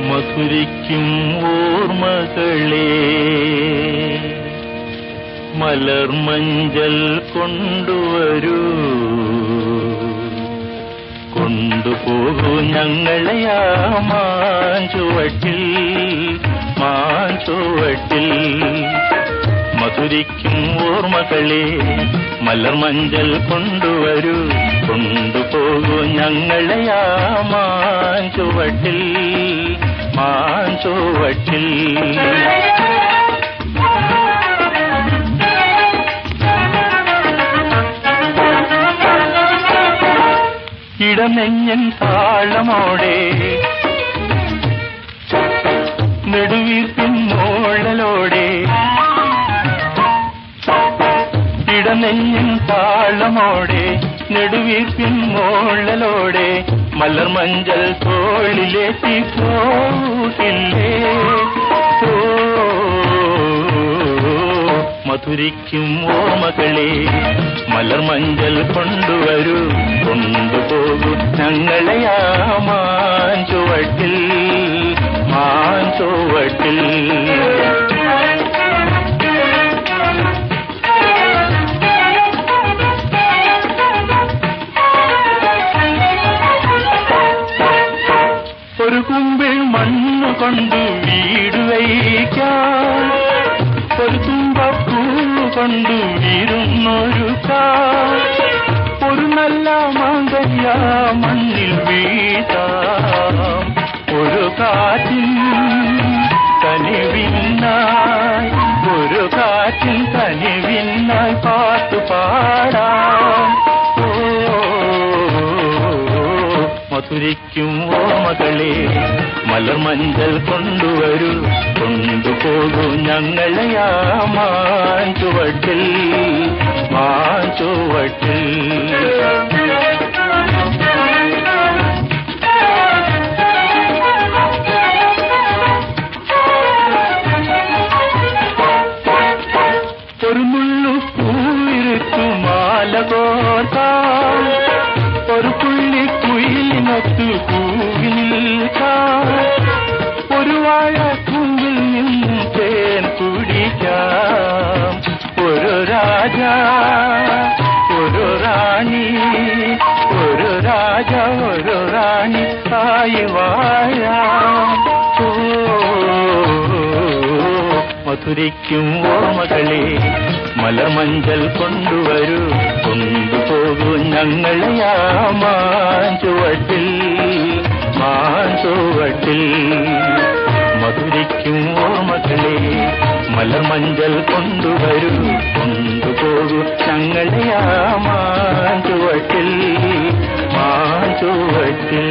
മധുരിക്കും ഓർമ്മകളെ മലർമഞ്ചൽ കൊണ്ടുവരൂ, കൊണ്ടുപോകൂ ഞങ്ങളെയാ മാഞ്ചുവട്ടിൽ മാഞ്ചുവട്ടിൽ. മധുരിക്കും ഓർമ്മകളെ മലർമഞ്ചൽ കൊണ്ടുവരൂ, കൊണ്ടുപോകൂ ഞങ്ങളെയാ മാഞ്ചുവട്ടിൽ മാഞ്ചുവട്ടിൽ. ഇടനെഞ്ഞൻ താളമോടെ നെടുവീർപ്പിൻ മോളലോടെ, ഇടനെഞ്ഞൻ താളമോടെ നെടുവീർപ്പിൻ മോളലോടെ മലർമഞ്ചൽ തോളിലേറ്റി പോകില്ലേ. മധുരിക്കും ഓർമ്മകളെ മലർമഞ്ചൽ കൊണ്ടുവരൂ, കൊണ്ടുപോകൂ ഞങ്ങളെയാ മാഞ്ചുവട്ടിൽ മാഞ്ചുവട്ടിൽ. ഒരു കുമ്പിൾ മണ്ണുകൊണ്ട് വീട് വയ്ക്കാൻ, ഒരു തുമ്പപ്പൂ കൊണ്ട് ഇരുന്നൊരുക്കാൻ, ഒരു നല്ല മാങ്കല്യ മണ്ണിൽ വീഴ്ത്താം. ഒരു കാറ്റിൻ കനിവിനായി, ഒരു കാറ്റിൻ കനിവിനായി പാട്ടു പാടാം. മധുരിക്കും ഓർമ്മകളെ മലർമഞ്ചൽ കൊണ്ടുവരൂ, കൊണ്ടുപോകൂ ഞങ്ങളെയാ മാഞ്ചുവട്ടിൽ മാഞ്ചുവട്ടിൽ. ഒരു മുള്ളു പൂവിരുത്തു മാല കോർത്താം, ഒരു പുള്ളി കുയിലിനൊത്തു പൂവിൽ നിൽക്കാം, ഒരു വാഴ പൂവിൽ നിന്നും തേൻ കുടിക്കാം. ഒരു രാജ ഒരു റാണി, ഒരു രാജ ഒരു റാണി ആയി വാഴാം. മധുരിക്കും ഓർമ്മകളെ മലർമഞ്ചൽ കൊണ്ടുവരൂ, കൊണ്ടുപോകൂ ഞങ്ങളെയാ മാഞ്ചുവട്ടിൽ മാഞ്ചുവട്ടിൽ. മധുരിക്കും ഓർമ്മകളെ മലർമഞ്ചൽ കൊണ്ടുവരൂ, കൊണ്ടുപോകൂ ഞങ്ങളെയാ മാഞ്ചുവട്ടിൽ മാഞ്ചുവട്ടിൽ.